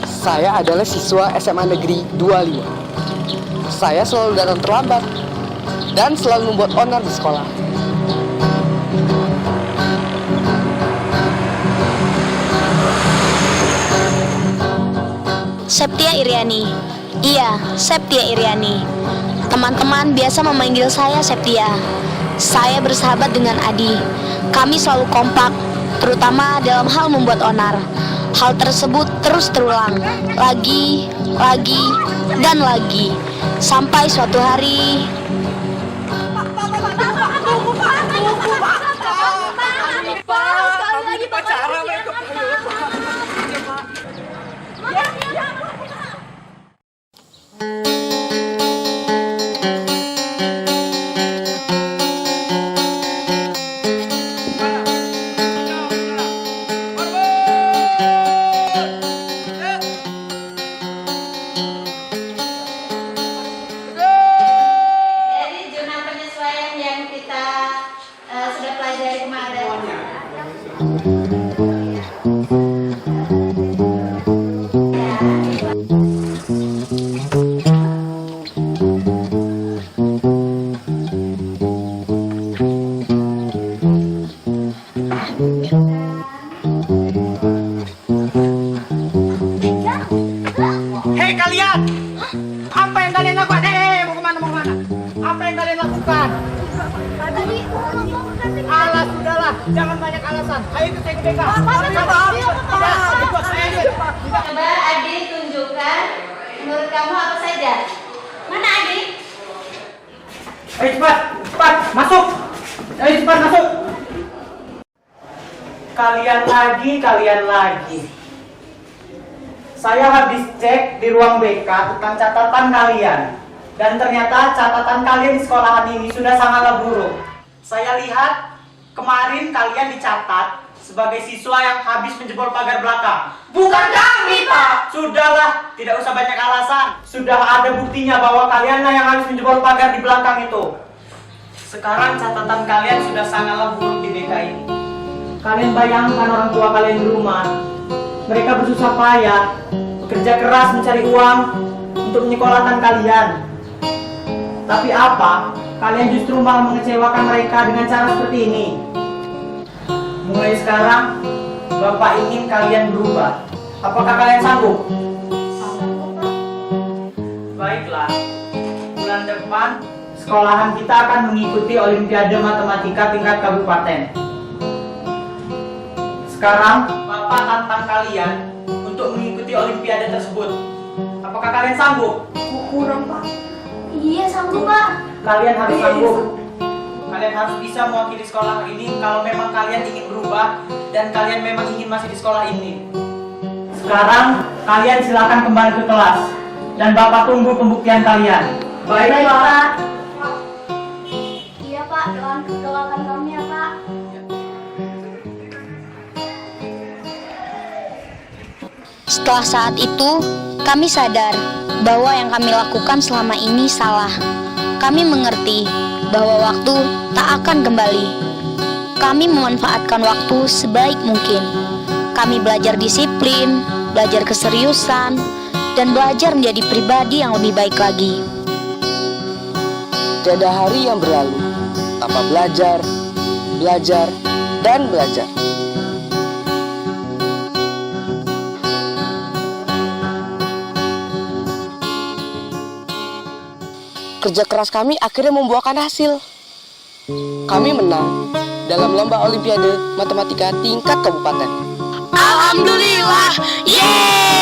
Saya adalah siswa SMA Negeri 25. Saya selalu datang terlambat dan selalu membuat onar di sekolah. Septia Iriani. Iya, Septia Iriani. Teman-teman biasa memanggil saya Septia. Saya bersahabat dengan Adi. Kami selalu kompak, terutama dalam hal membuat onar. Hal tersebut terus terulang, lagi, dan lagi. Sampai suatu hari Hei kalian, apa yang kalian lakukan? Mau kemana? Apa yang kalian lakukan? Alas, sudahlah, jangan banyak alasan. Ayo ikut saya ke BK. Coba Adi tunjukkan menurut kamu apa saja. Mana Adi? Ayo cepat, masuk. Ayo cepat masuk. Kalian lagi. Saya habis cek di ruang BK tentang catatan kalian. Dan ternyata catatan kalian di sekolahan ini sudah sangatlah buruk. Saya lihat kemarin kalian dicatat sebagai siswa yang habis menjebol pagar belakang. Bukan kami, Pak! Sudahlah, tidak usah banyak alasan. Sudah ada buktinya bahwa kalianlah yang habis menjebol pagar di belakang itu. Sekarang catatan kalian sudah sangatlah buruk di BK ini. Kalian bayangkan orang tua kalian di rumah. Mereka bersusah payah, bekerja keras mencari uang untuk menyekolahkan kalian. Tapi apa? Kalian justru malah mengecewakan mereka dengan cara seperti ini. Mulai sekarang, Bapak ingin kalian berubah. Apakah kalian sanggup? Baiklah, bulan depan sekolahan kita akan mengikuti Olimpiade Matematika tingkat kabupaten. Sekarang, Bapak tantang kalian untuk mengikuti Olimpiade tersebut. Apakah kalian sanggup? Kurang, Pak. Iya, sanggup, Pak. Kalian harus sanggup. Kalian harus bisa mewakili sekolah ini kalau memang kalian ingin berubah dan kalian memang ingin masih di sekolah ini. Sekarang, kalian silakan kembali ke kelas dan Bapak tunggu pembuktian kalian. Baik, Pak. Iya, Pak. Doakan kami ya, Pak. setelah saat itu, kami sadar bahwa yang kami lakukan selama ini salah. Kami mengerti bahwa waktu tak akan kembali. Kami memanfaatkan waktu sebaik mungkin. Kami belajar disiplin, belajar keseriusan, dan belajar menjadi pribadi yang lebih baik lagi. Tiada hari yang berlalu tanpa belajar, dan belajar. Kerja keras kami akhirnya membuahkan hasil. Kami menang dalam lomba Olimpiade Matematika tingkat kabupaten. Alhamdulillah, yeay!